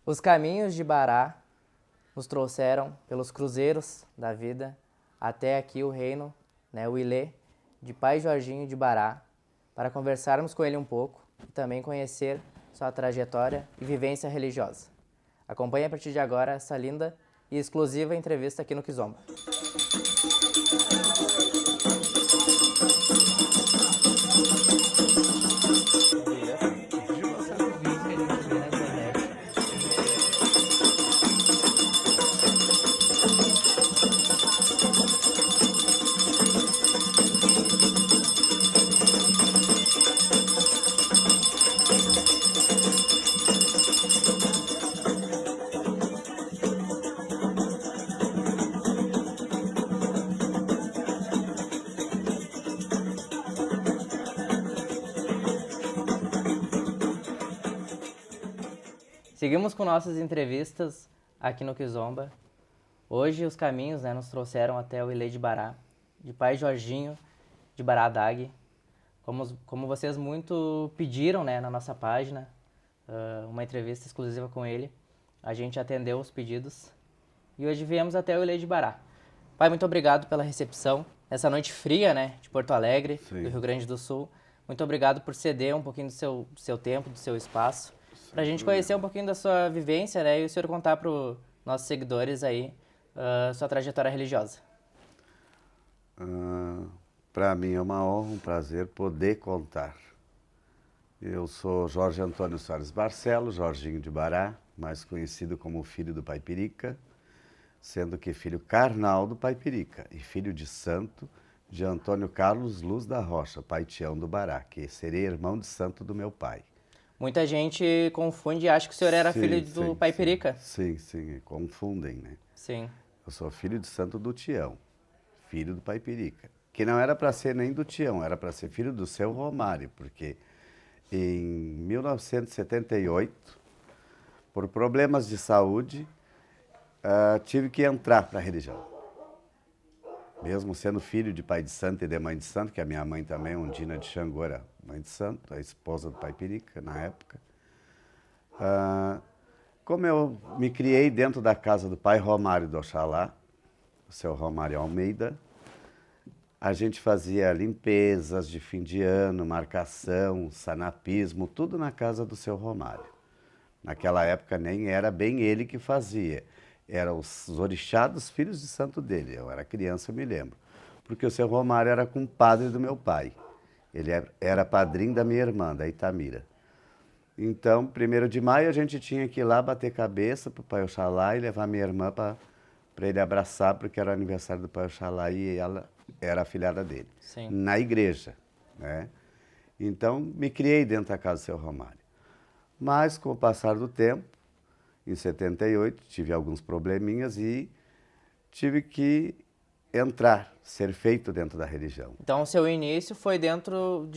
Os caminhos de Bará nos trouxeram pelos cruzeiros da vida até aqui o reino, o Ilê, de Pai Jorginho de Bará, para conversarmos com ele um pouco e também conhecer sua trajetória e vivência religiosa. Acompanhe a partir de agora essa linda e exclusiva entrevista aqui no Kizomba. Seguimos com nossas entrevistas aqui no Kizomba. Hoje os caminhos nos trouxeram até o Ilê de Bará, de Pai Jorginho de Bará Dag. Como vocês muito pediram na nossa página, uma entrevista exclusiva com ele, a gente atendeu os pedidos e hoje viemos até o Ilê de Bará. Pai, muito obrigado pela recepção. Essa noite fria, de Porto Alegre, Sim. do Rio Grande do Sul. Muito obrigado por ceder um pouquinho do seu tempo, do seu espaço, para a gente conhecer um pouquinho da sua vivência, e o senhor contar para os nossos seguidores aí sua trajetória religiosa. Para mim é uma honra, um prazer poder contar. Eu sou Jorge Antônio Soares Barcelos, Jorginho de Bará, mais conhecido como filho do Pai Pirica, sendo que filho carnal do Pai Pirica e filho de santo de Antônio Carlos Luz da Rocha, pai Tião do Bará, que seria irmão de santo do meu pai. Muita gente confunde e acha que o senhor era filho do Pai Pirica. Sim, confundem, Sim. Eu sou filho de santo do Tião, filho do Pai Pirica, que não era para ser nem do Tião, era para ser filho do seu Romário, porque em 1978, por problemas de saúde, tive que entrar para a religião. Mesmo sendo filho de pai de santo e de mãe de santo, que a minha mãe também, Undina de Xangô, era mãe de santo, a esposa do Pai Pirica, na época. Como eu me criei dentro da casa do pai Romário do Oxalá, o seu Romário Almeida, a gente fazia limpezas de fim de ano, marcação, sanapismo, tudo na casa do seu Romário. Naquela época nem era bem ele que fazia. Eram os orixás dos filhos de santo dele. Eu era criança, eu me lembro. Porque o seu Romário era compadre do meu pai. Ele era padrinho da minha irmã, da Itamira. Então, 1º de maio, a gente tinha que ir lá bater cabeça para o pai Oxalá e levar minha irmã para ele abraçar, porque era o aniversário do pai Oxalá e ela era a filhada dele. Sim. Na igreja, Então, me criei dentro da casa do seu Romário. Mas, com o passar do tempo, em 78, tive alguns probleminhas e tive que ser feito dentro da religião. Então, o seu início foi dentro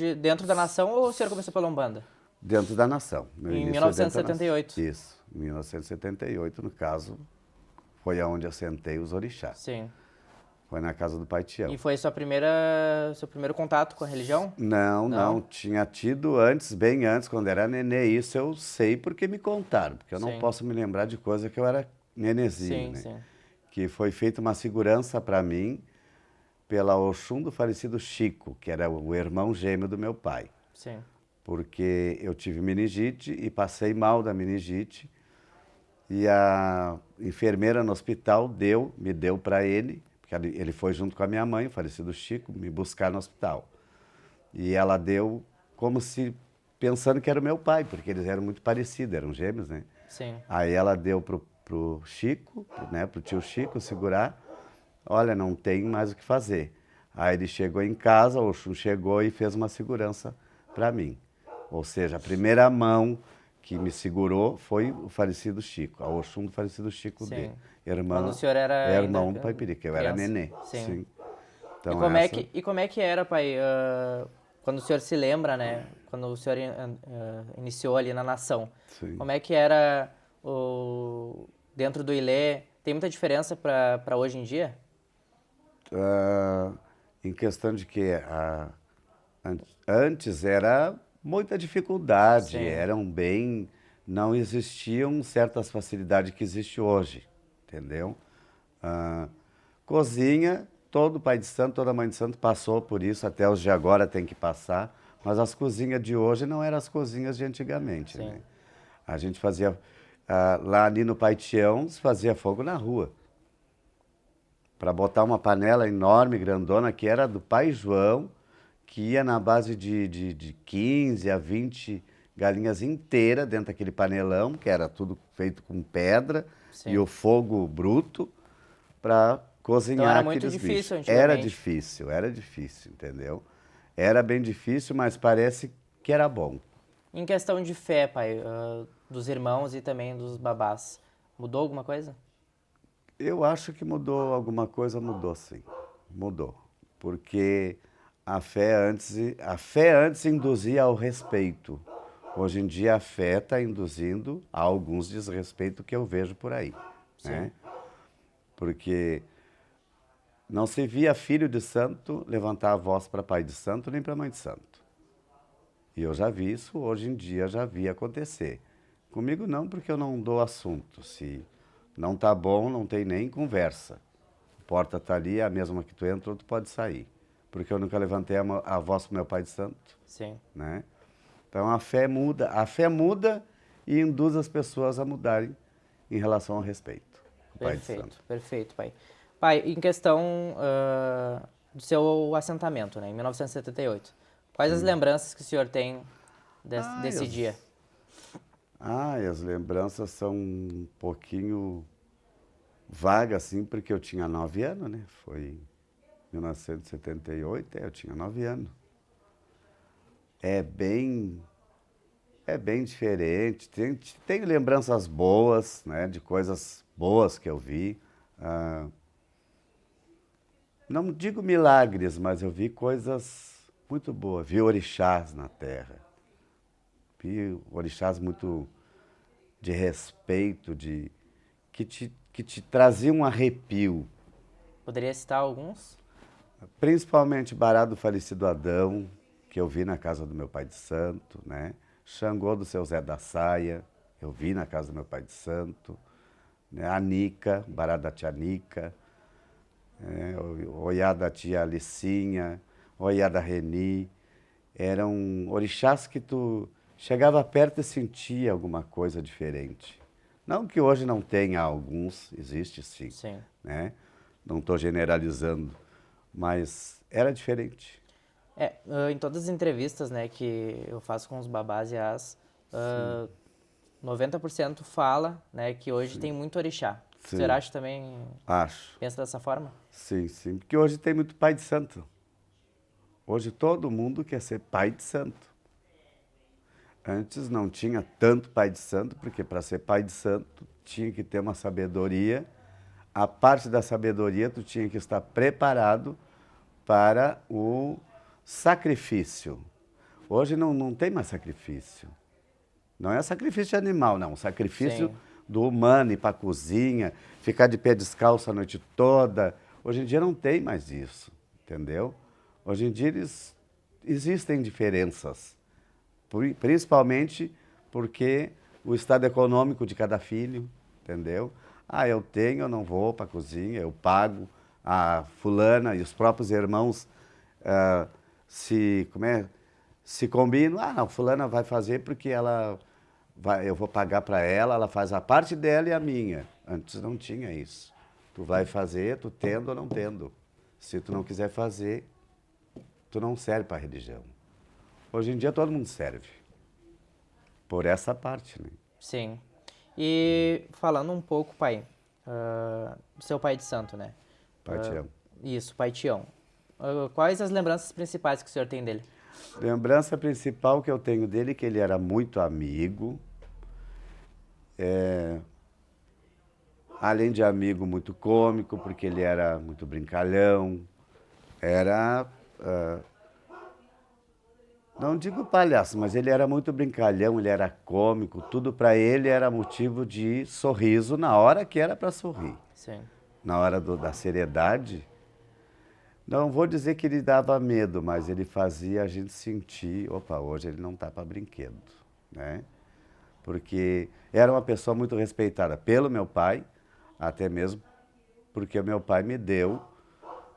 da nação ou o senhor começou pela Umbanda? Dentro da nação. Em 1978? Isso, em 1978, no caso, foi aonde assentei os orixás. Sim. Foi na casa do Pai Tião. E foi seu primeiro contato com a religião? Não. Tinha tido antes, bem antes, quando era nenê. Isso eu sei porque me contaram, porque eu não posso me lembrar de coisa que eu era nenezinho, Sim. Que foi feita uma segurança para mim pela Oxum do falecido Chico, que era o irmão gêmeo do meu pai. Sim. Porque eu tive meningite e passei mal da meningite. E a enfermeira no hospital me deu para ele, porque ele foi junto com a minha mãe, o falecido Chico, me buscar no hospital. E ela deu como se pensando que era o meu pai, porque eles eram muito parecidos, eram gêmeos, Sim. Aí ela deu pro Chico, pro tio Chico segurar. Olha, não tem mais o que fazer. Aí ele chegou em casa, o Oxum chegou e fez uma segurança para mim. Ou seja, a primeira mão que me segurou foi o falecido Chico, a Oxum do falecido Chico dele. Quando o senhor era irmão do Pai Pirica, eu era nenê. Sim. Então, E como é que era, pai, quando o senhor se lembra, quando o senhor iniciou ali na nação? Sim. Como é que era dentro do Ilê? Tem muita diferença para hoje em dia? Em questão de que antes era muita dificuldade, Sim. eram bem não existiam certas facilidades que existe hoje, entendeu? Cozinha, todo pai de santo, toda mãe de santo passou por isso, até os de agora tem que passar, mas as cozinhas de hoje não eram as cozinhas de antigamente, Sim. né? A gente fazia, lá ali no Pai Tião, se fazia fogo na rua. Para botar uma panela enorme, grandona, que era do Pai João, que ia na base de 15 a 20 galinhas inteiras dentro daquele panelão, que era tudo feito com pedra, Sim. e o fogo bruto, para cozinhar Então era muito aqueles difícil bichos. antigamente. Era difícil, entendeu? Era bem difícil, mas parece que era bom. Em questão de fé, pai, dos irmãos e também dos babás, mudou alguma coisa? Eu acho que mudou alguma coisa, mudou sim. Mudou. Porque a fé antes induzia ao respeito. Hoje em dia a fé está induzindo a alguns desrespeito que eu vejo por aí. Né? Porque não se via filho de santo levantar a voz para pai de santo nem para mãe de santo. E eu já vi isso, hoje em dia já vi acontecer. Comigo não, porque eu não dou assunto. Se não tá bom, não tem nem conversa. A porta tá ali, é a mesma que tu entra, tu pode sair. Porque eu nunca levantei a voz pro meu pai de santo, Sim. né? Então a fé muda e induz as pessoas a mudarem em relação ao respeito. O pai de santo. Perfeito, pai. Pai, em questão do seu assentamento, né, em 1978, quais as lembranças que o senhor tem desse dia? As lembranças são um pouquinho vagas, assim, porque eu tinha 9 anos, né? Foi em 1978, eu tinha 9 anos. É bem diferente. Tem lembranças boas, né? De coisas boas que eu vi. Não digo milagres, mas eu vi coisas muito boas. Vi orixás na terra. Vi orixás muito de respeito, que te traziam um arrepio. Poderia citar alguns? Principalmente Bará do falecido Adão, que eu vi na casa do meu pai de santo, né? Xangô do seu Zé da Saia, eu vi na casa do meu pai de santo. Né? A Nica, Bará da tia Nica, o Oiá da tia Alicinha, o Oiá da Reni. Eram orixás que tu chegava perto e sentia alguma coisa diferente. Não que hoje não tenha alguns, existe sim, Sim. né? Não estou generalizando, mas era diferente. Em todas as entrevistas, né, que eu faço com os babás e as, 90% fala, né, que hoje tem muito orixá. O senhor acha também, Acho. pensa dessa forma? Sim. Porque hoje tem muito pai de santo. Hoje todo mundo quer ser pai de santo. Antes não tinha tanto pai de santo, porque para ser pai de santo tinha que ter uma sabedoria. A parte da sabedoria tu tinha que estar preparado para o sacrifício. Hoje não tem mais sacrifício. Não é sacrifício de animal, não. Sacrifício do humano, ir para a cozinha, ficar de pé descalço a noite toda. Hoje em dia não tem mais isso, entendeu? Hoje em dia existem diferenças, principalmente porque o estado econômico de cada filho, entendeu? Eu tenho, eu não vou para a cozinha, eu pago. A fulana e os próprios irmãos se combinam. Não, fulana vai fazer porque eu vou pagar para ela, ela faz a parte dela e a minha. Antes não tinha isso. Tu vai fazer, tu tendo ou não tendo. Se tu não quiser fazer, tu não serve para a religião. Hoje em dia todo mundo serve. Por essa parte, né? Sim. E falando um pouco, pai, do seu pai de santo, né? Pai Tião. Isso, pai Tião. Quais as lembranças principais que o senhor tem dele? Lembrança principal que eu tenho dele é que ele era muito amigo. Além de amigo, muito cômico, porque ele era muito brincalhão. Não digo palhaço, mas ele era muito brincalhão, ele era cômico. Tudo para ele era motivo de sorriso na hora que era para sorrir. Sim. Na hora da seriedade, não vou dizer que ele dava medo, mas ele fazia a gente sentir, opa, hoje ele não tá para brinquedo, né? porque era uma pessoa muito respeitada pelo meu pai, até mesmo porque o meu pai me deu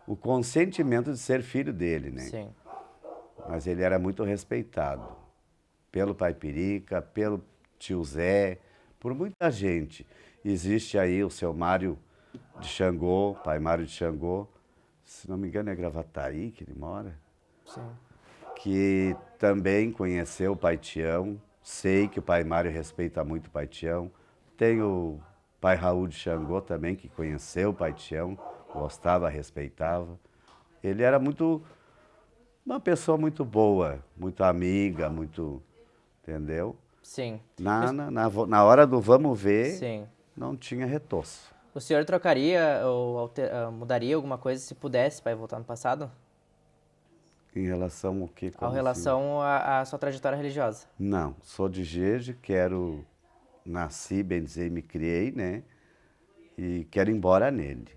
o consentimento de ser filho dele, né? Sim. Mas ele era muito respeitado pelo pai Pirica, pelo tio Zé, por muita gente. Existe aí o seu Mário de Xangô, pai Mário de Xangô, se não me engano é Gravataí que ele mora, Sim. que também conheceu o pai Tião. Sei que o pai Mário respeita muito o pai Tião. Tem o pai Raul de Xangô também, que conheceu o pai Tião, gostava, respeitava. Ele era uma pessoa muito boa, muito amiga, muito, entendeu? Sim. Na hora do vamos ver, Sim. não tinha retoço. O senhor trocaria ou mudaria alguma coisa se pudesse para voltar no passado? Em relação ao quê? Em Como assim? relação à sua trajetória religiosa? Não, sou de Jeje, nasci, bem dizer, e me criei, né? E quero ir embora nele.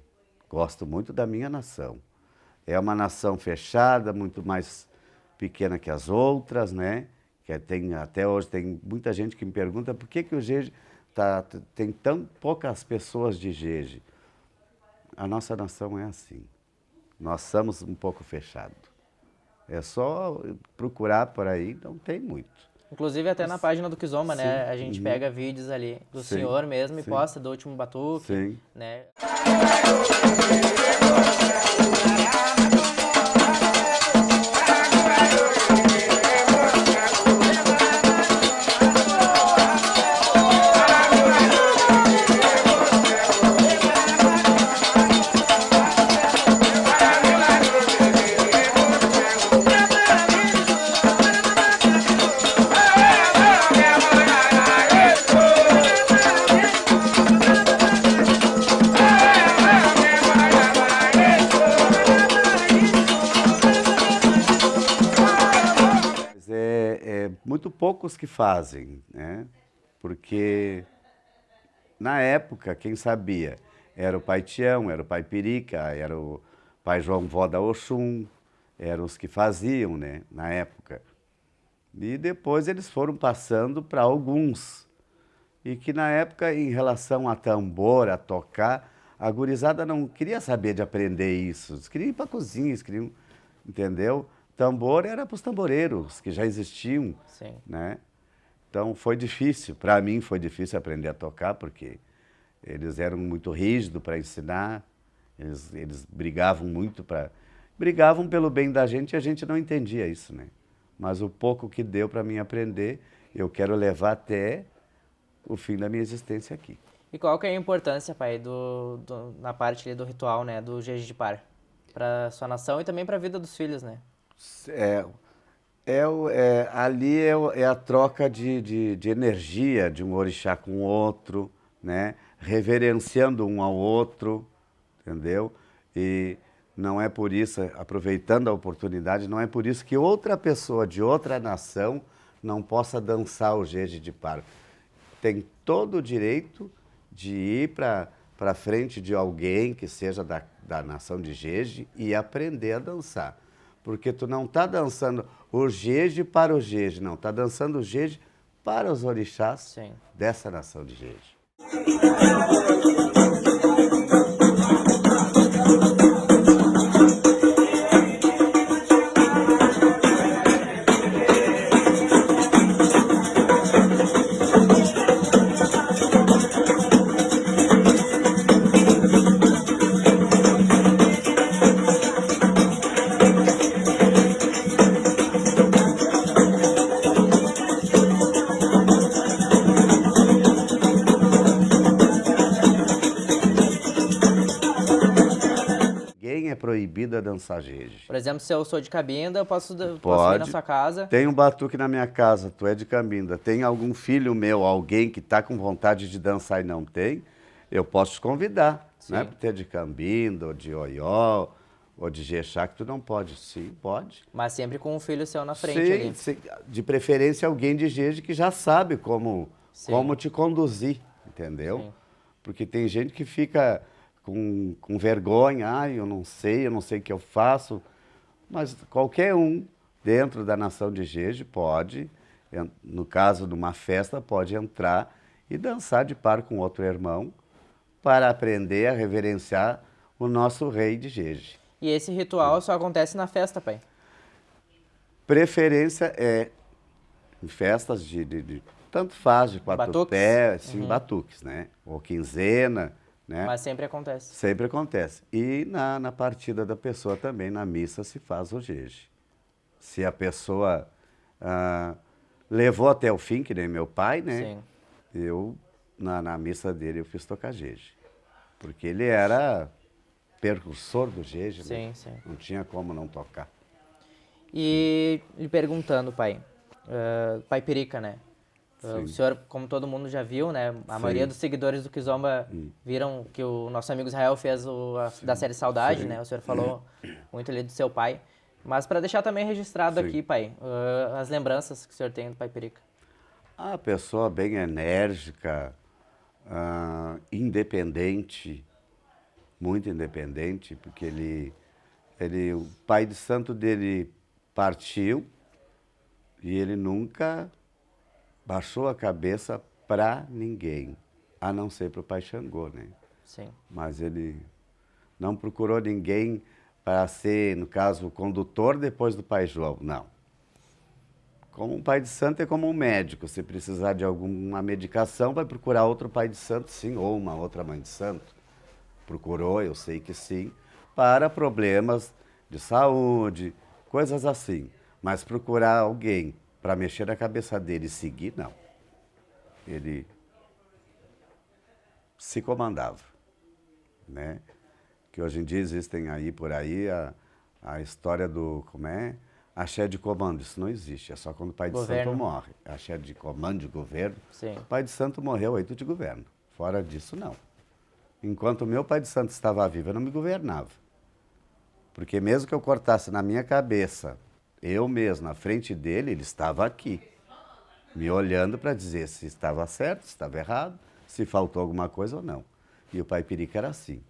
Gosto muito da minha nação. É uma nação fechada, muito mais pequena que as outras, né? Até hoje tem muita gente que me pergunta por que o Jeje tem tão poucas pessoas de Jeje. A nossa nação é assim. Nós somos um pouco fechados. É só procurar por aí, não tem muito. Inclusive até na página do Kizomba, né? Sim, A gente uhum. pega vídeos ali do Sim, senhor mesmo e sim. posta do último batuque, Sim. né? Mas é muito poucos que fazem, né? Porque na época, quem sabia era o pai Tião, era o pai Pirica, era o pai João Vó da Oxum, eram os que faziam, né? Na época. E depois eles foram passando para alguns. E que na época, em relação a tambor, a tocar, a gurizada não queria saber de aprender isso. Eles queriam ir para a cozinha, eles queriam, entendeu? Tambor era para os tamboreiros, que já existiam, Sim. né? Então foi difícil, para mim foi difícil aprender a tocar, porque eles eram muito rígidos para ensinar, eles brigavam muito brigavam pelo bem da gente e a gente não entendia isso, né? Mas o pouco que deu para mim aprender, eu quero levar até o fim da minha existência aqui. E qual que é a importância, pai, na parte ali do ritual, né? Do Jeje de Par? Pra sua nação e também pra vida dos filhos, né? Ali é a troca de energia de um orixá com o outro, né? Reverenciando um ao outro, entendeu? E não é por isso, aproveitando a oportunidade, não é por isso que outra pessoa de outra nação não possa dançar o Jeje de Par. Tem todo o direito de ir para frente de alguém que seja da nação de Jeje e aprender a dançar. Porque tu não está dançando o Jeje para o Jeje, não. Está dançando o Jeje para os orixás Sim. dessa nação de Jeje. Ninguém é proibido a dançar Jeje. Por exemplo, se eu sou de Cabinda, eu posso ir na Pode. sua casa. Tem um batuque na minha casa, tu é de Cabinda. Tem algum filho meu, alguém que está com vontade de dançar e não tem, eu posso te convidar. Sim. Não é porque tu é de Cabinda, ou de Oió, ou de Jexá, que tu não pode. Sim, pode. Mas sempre com um filho seu na frente ali. Sim, de preferência alguém de Jeje que já sabe como te conduzir, entendeu? Sim. Porque tem gente que fica com vergonha, eu não sei o que eu faço. Mas qualquer um dentro da nação de Jeje pode no caso de uma festa, pode entrar e dançar de par com outro irmão para aprender a reverenciar o nosso rei de Jeje. E esse ritual só acontece na festa, pai? Preferência é em festas tanto faz, de quatro Batuques? pés, sim, batuques, né? Ou quinzena, né? Mas sempre acontece. Sempre acontece. E na partida da pessoa também, na missa, se faz o jeje. Se a pessoa levou até o fim, que nem meu pai, né? Sim. Eu, na missa dele, eu fiz tocar jeje. Porque ele era percursor do jeje, né? Sim, sim. Não tinha como não tocar. E lhe perguntando, pai, pai Perica, né? O Sim. senhor, como todo mundo já viu, né? A Sim. maioria dos seguidores do Kizomba viram que o nosso amigo Israel fez da série Saudade, Sim. né? O senhor falou muito ali do seu pai. Mas para deixar também registrado Sim. aqui, pai, as lembranças que o senhor tem do pai Perica. A pessoa bem enérgica, independente, muito independente, porque o pai de santo dele partiu e ele nunca baixou a cabeça para ninguém, a não ser para o pai Xangô, né? Sim. Mas ele não procurou ninguém para ser, no caso, o condutor depois do pai João, não. Como um pai de santo é como um médico, se precisar de alguma medicação, vai procurar outro pai de santo, sim, ou uma outra mãe de santo. Procurou, eu sei que sim, para problemas de saúde, coisas assim. Mas procurar alguém para mexer na cabeça dele e seguir, não. Ele se comandava, né? Que hoje em dia existem aí, por aí, a história do, axé de comando. Isso não existe, é só quando o pai de Governo. santo morre. Axé de comando, de governo. Sim. O pai de santo morreu, aí tu te governa. Fora disso, não. Enquanto o meu pai de santo estava vivo, eu não me governava. Porque mesmo que eu cortasse na minha cabeça, eu mesmo, na frente dele, ele estava aqui, me olhando para dizer se estava certo, se estava errado, se faltou alguma coisa ou não. E o pai Perica era assim.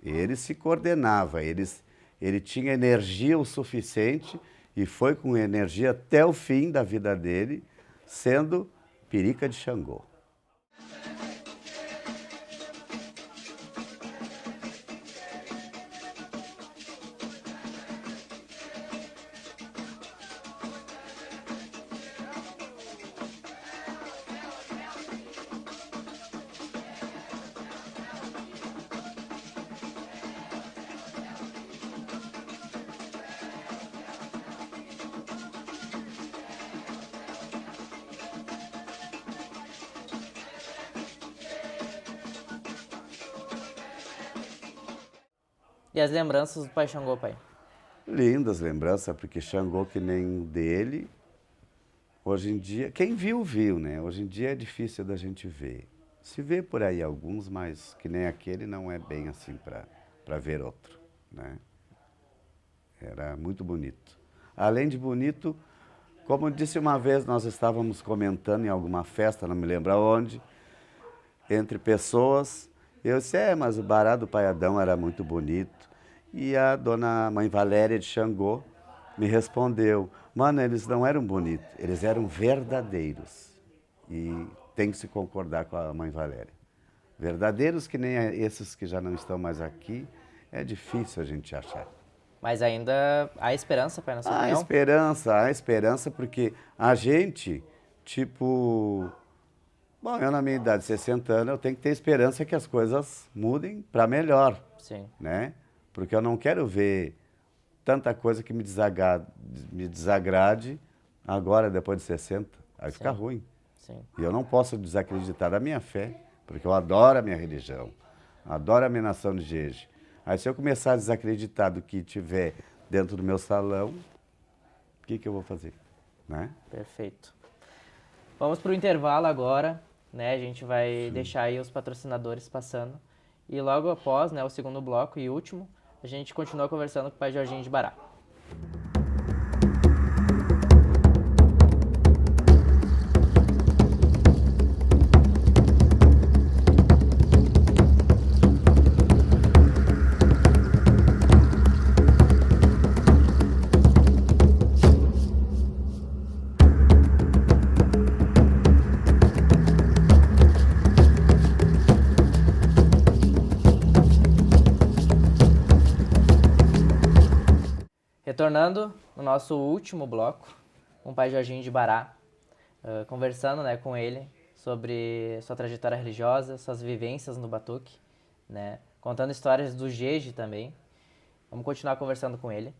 Ele se coordenava, ele tinha energia o suficiente e foi com energia até o fim da vida dele, sendo Perica de Xangô. E as lembranças do pai Xangô, pai? Lindas lembranças, porque Xangô que nem o dele, hoje em dia, quem viu, viu, né? Hoje em dia é difícil da gente ver. Se vê por aí alguns, mas que nem aquele não é bem assim para ver outro, né? Era muito bonito. Além de bonito, como eu disse uma vez, nós estávamos comentando em alguma festa, não me lembro aonde, entre pessoas. Eu disse, mas o bará do Pai Adão era muito bonito. E a dona Mãe Valéria de Xangô me respondeu, mano, eles não eram bonitos, eles eram verdadeiros. E tem que se concordar com a Mãe Valéria. Verdadeiros que nem esses que já não estão mais aqui, é difícil a gente achar. Mas ainda há esperança, pai, na sua opinião? Há esperança, porque a gente, bom, eu na minha idade, 60 anos, eu tenho que ter esperança que as coisas mudem para melhor. Sim. Né? Porque eu não quero ver tanta coisa que me desagrade agora, depois de 60. Aí fica ruim. Sim. E eu não posso desacreditar da minha fé, porque eu adoro a minha religião, adoro a minha nação de Jeje. Aí se eu começar a desacreditar do que tiver dentro do meu salão, o que eu vou fazer? Né? Perfeito. Vamos para o intervalo agora, né? A gente vai deixar aí os patrocinadores passando. E logo após, né, o segundo bloco e último, a gente continua conversando com o pai Jorginho de Bará. Retornando no nosso último bloco, com o pai Jorginho de Bará, conversando, né, com ele sobre sua trajetória religiosa, suas vivências no batuque, né, contando histórias do Jeje também. Vamos continuar conversando com ele.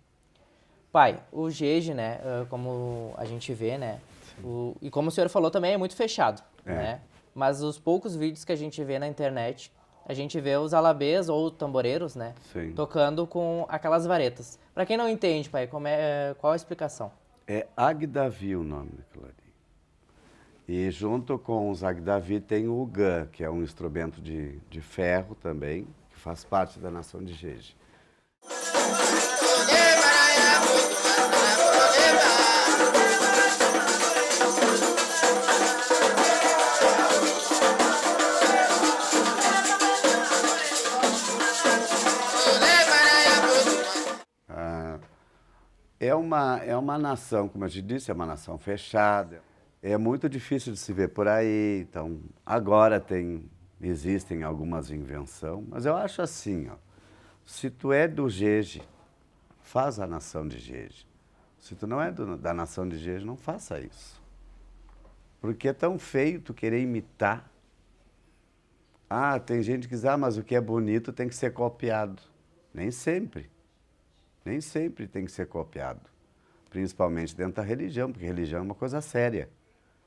Pai, o Jeje, né, como a gente vê, né, e como o senhor falou também, é muito fechado, né? Mas os poucos vídeos que a gente vê na internet, a gente vê os alabês ou tamboreiros, né, Sim. tocando com aquelas varetas. Pra quem não entende, pai, qual a explicação? É Agdavi o nome daquilo ali. E junto com os Agdavi tem o Ugã, que é um instrumento de ferro também, que faz parte da nação de Jeje. É uma nação, como eu te disse, é uma nação fechada. É muito difícil de se ver por aí. Então, agora existem algumas invenções, mas eu acho assim, ó, se tu é do Jeje, faz a nação de Jeje. Se tu não é da nação de Jeje, não faça isso. Porque é tão feio tu querer imitar. Ah, tem gente que diz, mas o que é bonito tem que ser copiado. Nem sempre. Nem sempre tem que ser copiado. Principalmente dentro da religião, porque religião é uma coisa séria.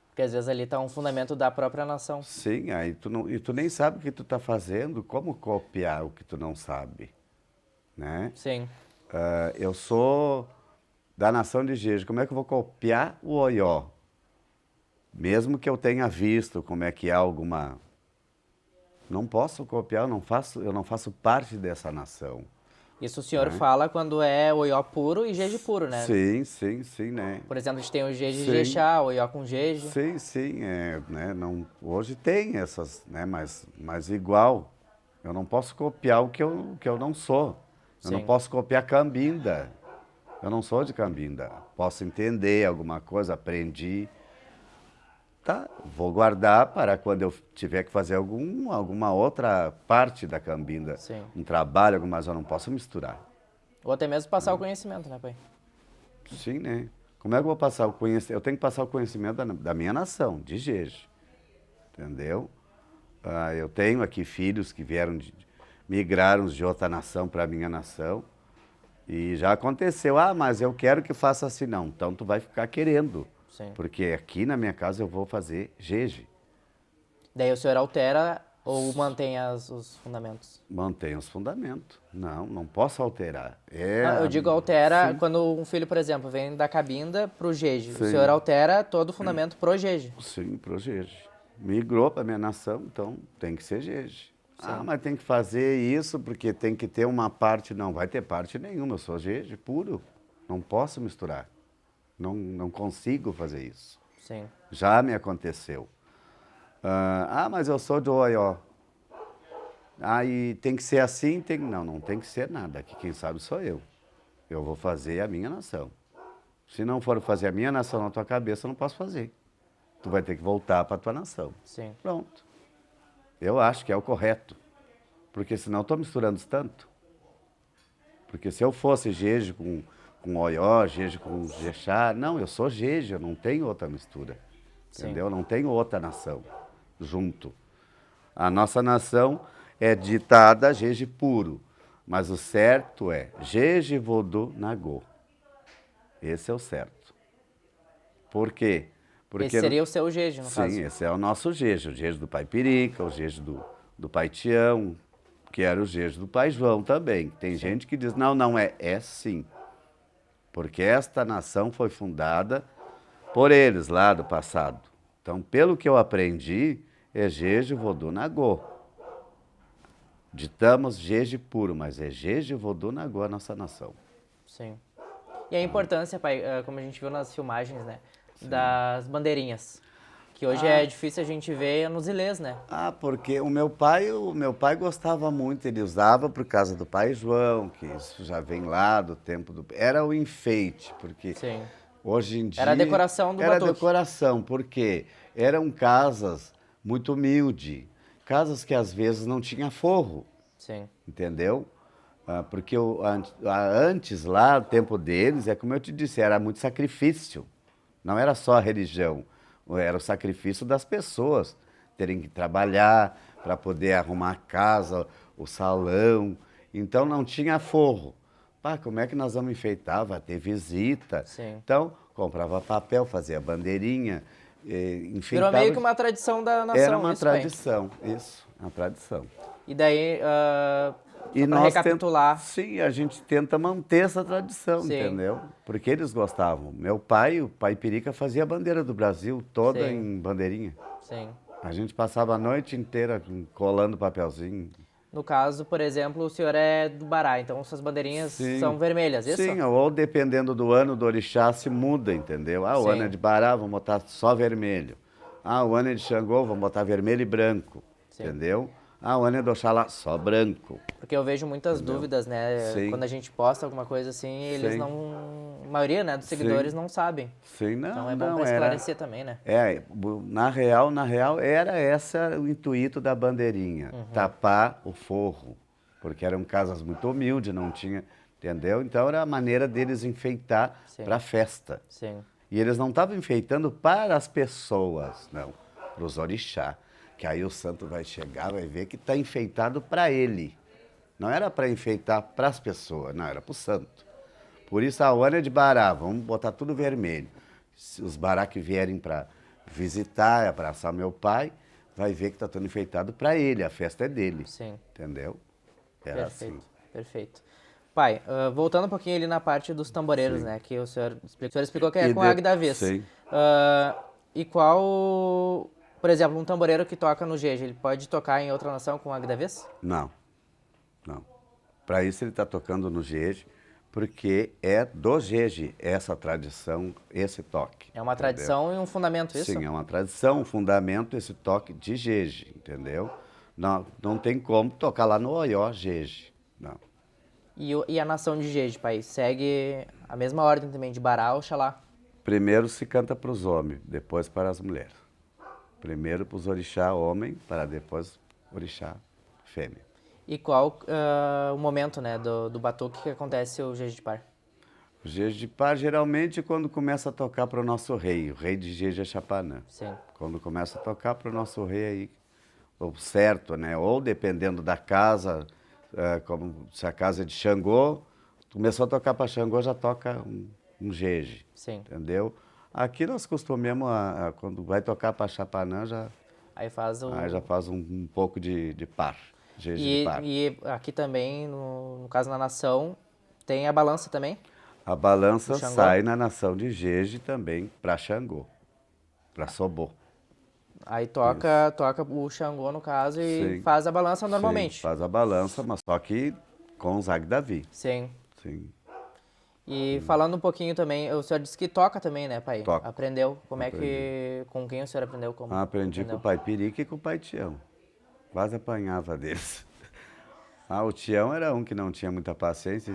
Porque às vezes ali está um fundamento da própria nação. Sim, aí tu nem sabe o que tu está fazendo, como copiar o que tu não sabe, né? Sim. Eu sou da nação de Jeje, como é que eu vou copiar o Oió? Mesmo que eu tenha visto como é que é alguma... Não posso copiar, eu não faço parte dessa nação. Isso o senhor fala quando é Oió puro e Jeje puro, né? Sim, né? Por exemplo, a gente tem o Jeje de Jexá, o Oió com Jeje. Sim, né? Não, hoje tem essas, né? Mas igual, eu não posso copiar o que eu não sou. Eu não posso copiar Cambinda. Eu não sou de Cambinda. Posso entender alguma coisa, aprendi. Tá, vou guardar para quando eu tiver que fazer alguma outra parte da Cambinda. Sim. Um trabalho, mas eu não posso misturar. Ou até mesmo passar o conhecimento, né, pai? Sim, né? Como é que eu vou passar o conhecimento? Eu tenho que passar o conhecimento da minha nação, de Jeje. Entendeu? Eu tenho aqui filhos que migraram de outra nação para a minha nação. E já aconteceu, mas eu quero que faça assim. Não, então tu vai ficar querendo. Sim. Porque aqui na minha casa eu vou fazer Jeje. Daí o senhor altera ou mantém os fundamentos? Mantém os fundamentos. Não posso alterar. Eu digo altera quando um filho, por exemplo, vem da Cabinda pro Jeje. O senhor altera todo o fundamento pro Jeje. Sim, pro Jeje. Migrou para minha nação, então tem que ser Jeje. Mas tem que fazer isso porque tem que ter uma parte. Não vai ter parte nenhuma, eu sou Jeje puro. Não posso misturar. Não consigo fazer isso. Sim. Já me aconteceu. Mas eu sou de Oió. E tem que ser assim? Não tem que ser nada. Aqui quem sabe sou eu. Eu vou fazer a minha nação. Se não for fazer a minha nação na tua cabeça, eu não posso fazer. Tu vai ter que voltar para a tua nação. Sim. Pronto. Eu acho que é o correto. Porque senão eu estou misturando tanto. Porque se eu fosse Jeje com Oió, Jeje com Jexá, não, eu sou Jeje, eu não tenho outra mistura. Entendeu? Eu não tenho outra nação junto. A nossa nação é ditada Jeje puro, mas o certo é Jeje Vodô Nagô. Esse é o certo. Por quê? Porque esse seria o seu Jeje, no caso? Sim, esse é o nosso Jeje, o Jeje do pai Pirica, o Jeje do pai Tião, que era o Jeje do pai João também. Tem gente que diz, não é sim. Porque esta nação foi fundada por eles lá do passado. Então, pelo que eu aprendi, é Jeje Vodô Nagô. Ditamos Jeje puro, mas é Jeje Vodô Nagô a nossa nação. Sim. E a importância, pai, como a gente viu nas filmagens, né, das bandeirinhas. Que hoje é difícil a gente ver nos ilês, né? Porque o meu pai gostava muito, ele usava por causa do pai João, que isso já vem lá do tempo do... Era o enfeite, porque hoje em dia... Era a decoração do batuque. Era a decoração, porque eram casas muito humildes, casas que às vezes não tinha forro, Sim. entendeu? Porque antes lá, o tempo deles, é como eu te disse, era muito sacrifício. Não era só a religião, era o sacrifício das pessoas terem que trabalhar para poder arrumar a casa, o salão. Então não tinha forro. Pá, como é que nós vamos enfeitar? Vai ter visita. Sim. Então comprava papel, fazia bandeirinha, Virou enfeitava. meio que uma tradição da Era nação, uma isso, pai. tradição, isso, uma tradição. E daí, E só para nós recapitular. sim, a gente tenta manter essa tradição, Sim. entendeu? Porque eles gostavam. Meu pai, o pai Pirica, fazia a bandeira do Brasil toda Sim. em bandeirinha. Sim. A gente passava a noite inteira colando papelzinho. No caso, por exemplo, o senhor é do Bará, então suas bandeirinhas Sim. são vermelhas, isso? Sim, ou dependendo do ano do orixá se muda, entendeu? O Sim. ano é de Bará, vamos botar só vermelho. O ano é de Xangô, vamos botar vermelho e branco, Sim. entendeu? O ano é do Oxalá, só branco. Porque eu vejo muitas dúvidas, né? Sim. Quando a gente posta alguma coisa assim, eles Sim. não... A maioria, né, dos seguidores não sabem. Sim, não, Então é bom não, para era... esclarecer também, né? Na real, era esse o intuito da bandeirinha, tapar o forro, porque eram casas muito humildes, não tinha, entendeu? Então era a maneira deles enfeitar Sim. para a festa. Sim. E eles não estavam enfeitando para as pessoas, não, para os orixá, que aí o santo vai chegar, vai ver que está enfeitado para ele. Não era para enfeitar para as pessoas, não, era para o santo. Por isso a hora é de Bará, vamos botar tudo vermelho. Se os Bará que vierem para visitar, abraçar meu pai, vai ver que está tudo enfeitado para ele, a festa é dele. Sim. Entendeu? Era Perfeito, assim. perfeito. Pai, voltando um pouquinho ali na parte dos tamboreiros, Sim. né? Que o senhor explicou que é E com de- a Águia da Vez. sim. E qual, por exemplo, um tamboreiro que toca no Jeje, ele pode tocar em outra nação com a Águia da Vez? Não, não. Para isso ele está tocando no jeje, porque é do jeje essa tradição, esse toque. É uma entendeu? tradição e um fundamento, isso? Sim, é uma tradição, um fundamento, esse toque de jeje, entendeu? Não tem como tocar lá no Oió jeje, não. E a nação de Jeje, pai, segue a mesma ordem também de Bará, Oxalá? Primeiro se canta para os homens, depois para as mulheres. Primeiro para os orixá homem, para depois orixá fêmea. E qual o momento, né, do batuque que acontece o Jeje de Par? O jeje de par, geralmente, quando começa a tocar para o nosso rei, o rei de jeje é Chapanã. Sim. Quando começa a tocar para o nosso rei aí, o certo, né? Ou dependendo da casa, como se a casa é de Xangô, começou a tocar para Xangô, já toca um jeje, Sim. entendeu? Aqui nós costumamos, quando vai tocar para Chapanã, Aí faz o... aí já faz um pouco de par, jeje de par. E aqui também, no caso na nação, tem a balança também? A balança Do Xangô? sai na nação de jeje também para Xangô, para Sobô. Aí toca o Xangô, no caso, e Sim. faz a balança normalmente. Sim, faz a balança, mas só que com os Davi. Sim. Sim. E falando um pouquinho também, o senhor disse que toca também, né, pai? Toco. Aprendeu. Como é que... Com quem o senhor aprendeu? Como Aprendi aprendeu? com o pai Pirica e com o pai Tião. Quase apanhava deles. O Tião era um que não tinha muita paciência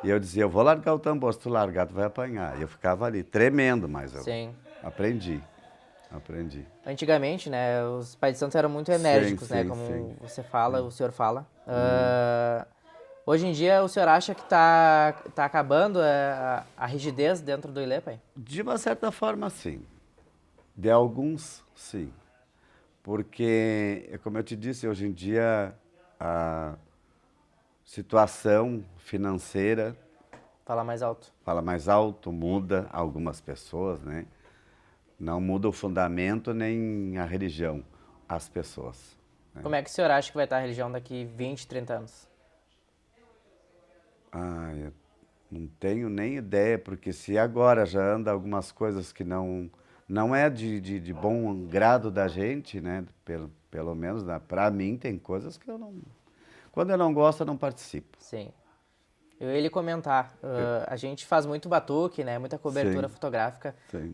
e eu dizia, eu vou largar o tambor, se tu largar tu vai apanhar. E eu ficava ali, tremendo, mas eu Sim. aprendi. Antigamente, né, os pais de santo eram muito enérgicos, né, sim, como sim. você fala, o senhor fala. Hoje em dia, o senhor acha que tá acabando a rigidez dentro do Ilê, pai? De uma certa forma, sim. De alguns, sim. Porque, como eu te disse, hoje em dia a situação financeira Fala mais alto. fala mais alto, muda algumas pessoas, né? Não muda o fundamento nem a religião, as pessoas. Como é que o senhor acha que vai estar a religião daqui 20, 30 anos? Eu não tenho nem ideia, porque se agora já anda algumas coisas que não é de bom grado da gente, né? Pelo menos, para mim, tem coisas que eu não... Quando eu não gosto, eu não participo. Sim. Eu ia lhe comentar, a gente faz muito batuque, né, muita cobertura Sim. fotográfica Sim.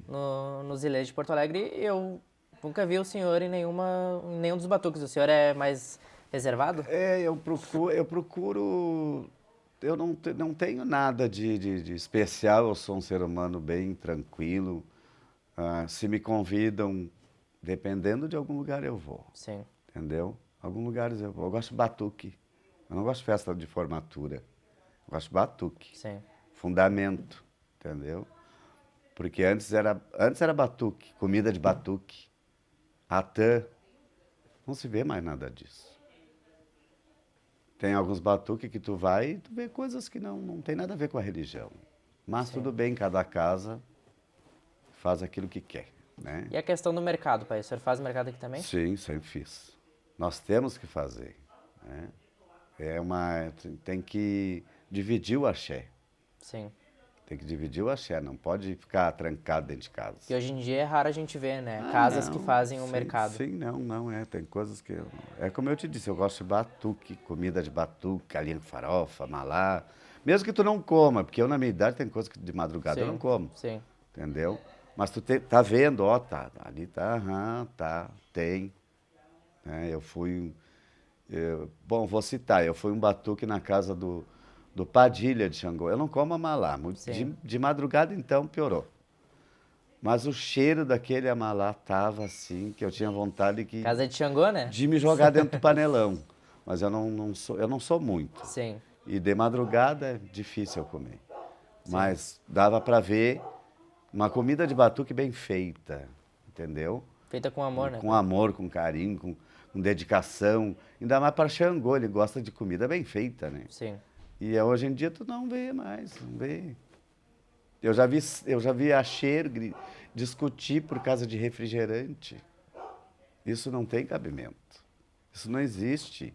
nos Ilês de Porto Alegre, e eu nunca vi o senhor em nenhum dos batuques. O senhor é mais reservado? Eu procuro... Eu não tenho nada de especial, eu sou um ser humano bem tranquilo. Se me convidam, dependendo de algum lugar eu vou, Sim. entendeu? Alguns lugares eu vou. Eu gosto de batuque. Eu não gosto de festa de formatura. Eu gosto de batuque. Sim. Fundamento, entendeu? Porque antes era batuque, comida de batuque, atã. Não se vê mais nada disso. Tem alguns batuques que tu vai e tu vê coisas que não tem nada a ver com a religião. Mas Sim. tudo bem, cada casa faz aquilo que quer, né? E a questão do mercado, pai? O senhor faz mercado aqui também? Sim, sempre fiz. Nós temos que fazer, né? Tem que dividir o axé. Sim. Tem que dividir o axé, não pode ficar trancado dentro de casa. E hoje em dia é raro a gente ver, né? Casas que fazem o sim, mercado. Sim, não é. Tem coisas que... É como eu te disse, eu gosto de batuque, comida de batuque, galinha com farofa, malá. Mesmo que tu não coma, porque eu na minha idade tem coisas que de madrugada eu não como. Sim. Entendeu? Mas tu tá vendo, ó, tá, ali tá, tem. Né, bom, vou citar, eu fui um batuque na casa do Padilha de Xangô. Eu não como amalá. De madrugada, então, piorou. Mas o cheiro daquele amalá tava assim, que eu tinha vontade Casa de Xangô, né? de me jogar dentro do panelão. Mas eu não sou muito. Sim. E de madrugada é difícil eu comer. Mas dava para ver uma comida de batuque bem feita, entendeu? Feita com amor, né? Com amor, com carinho, com dedicação. Ainda mais para Xangô, ele gosta de comida bem feita, né? Sim. E hoje em dia tu não vê mais, não vê. Eu já vi axé discutir por causa de refrigerante. Isso não tem cabimento. Isso não existe,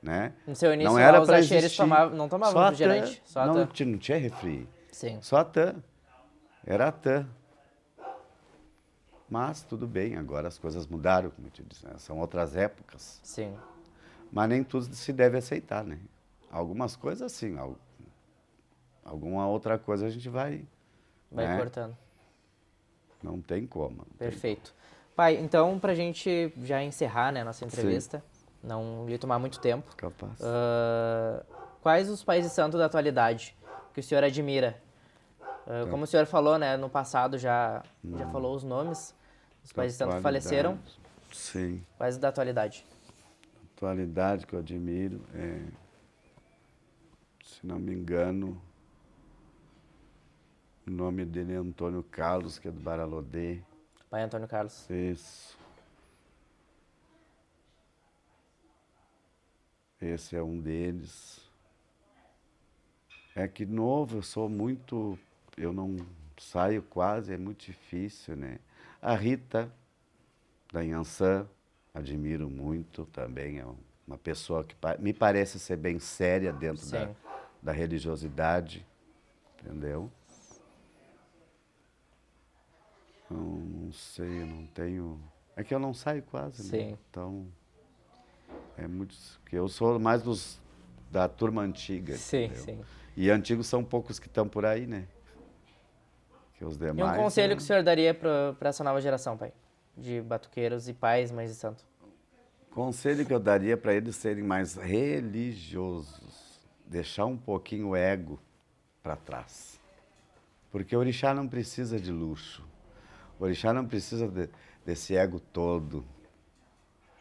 né? No seu início, não era os para axeres existir. não tomavam refrigerante. Só não, atã. não tinha refri. Sim. Só atã. Era atã. Mas tudo bem, agora as coisas mudaram, como eu te disse, né? São outras épocas. Sim. Mas nem tudo se deve aceitar, né? Algumas coisas sim, alguma outra coisa a gente vai né? Cortando. Não tem como. Perfeito. Pai, então, pra gente já encerrar, né, nossa entrevista, não lhe tomar muito tempo, Capaz. quais os pais de santo da atualidade que o senhor admira? Como o senhor falou, né, no passado já falou os nomes, os pais de santo que faleceram. Sim. Quais da atualidade? Atualidade que eu admiro é, se não me engano, o nome dele é Antônio Carlos, que é do Baralodê. Pai Antônio Carlos. Isso. Esse é um deles. É que novo, eu não saio quase, é muito difícil, né? A Rita, da Inhansã, admiro muito também, é uma pessoa que me parece ser bem séria dentro da religiosidade, entendeu? Não sei, eu não tenho... É que eu não saio quase, né? Então, é muito... Eu sou mais da turma antiga, entendeu? E antigos são poucos que estão por aí, né? Que os demais... E um conselho que o senhor daria para essa nova geração, pai? De batuqueiros e pais, mães de santo. Conselho que eu daria para eles serem mais religiosos. Deixar um pouquinho o ego para trás. Porque o orixá não precisa de luxo. O orixá não precisa desse ego todo.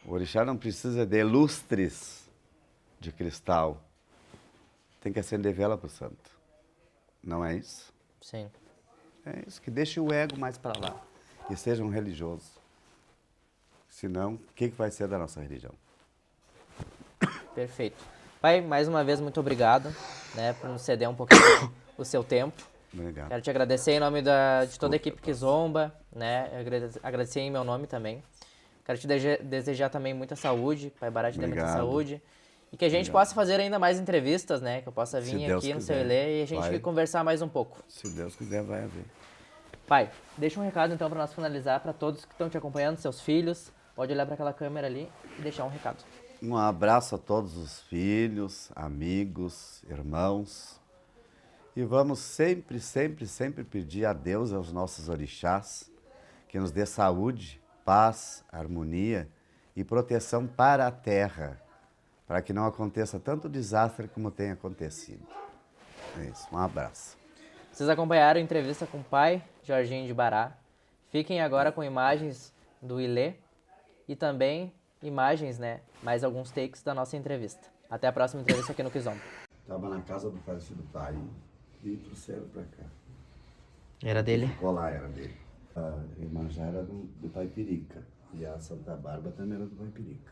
O orixá não precisa de lustres de cristal. Tem que acender vela para o santo. Não é isso? Sim. É isso, que deixe o ego mais para lá. E seja um religioso. Senão, o que vai ser da nossa religião? Perfeito. Pai, mais uma vez, muito obrigado, né, por nos ceder um pouquinho o seu tempo. Obrigado. Quero te agradecer em nome de toda a equipe Kizomba, né, agradecer em meu nome também. Quero te desejar também muita saúde, Pai Bará te dê muita saúde. E que a gente possa fazer ainda mais entrevistas, né, que eu possa vir aqui no seu Ilê e a gente conversar mais um pouco. Se Deus quiser, vai haver. Pai, deixa um recado então para nós finalizar, para todos que estão te acompanhando, seus filhos. Pode olhar para aquela câmera ali e deixar um recado. Um abraço a todos os filhos, amigos, irmãos. E vamos sempre, sempre, sempre pedir a Deus, aos nossos orixás, que nos dê saúde, paz, harmonia e proteção para a terra, para que não aconteça tanto desastre como tem acontecido. É isso, um abraço. Vocês acompanharam a entrevista com o pai, Jorginho de Bará. Fiquem agora com imagens do Ilê e também imagens, né? Mais alguns takes da nossa entrevista. Até a próxima entrevista aqui no Kizomba. Estava na casa do falecido pai e trouxeram para cá. Era dele? Ficou lá, era dele. A Iemanjá era do pai Pirica e a Santa Bárbara também era do pai Pirica.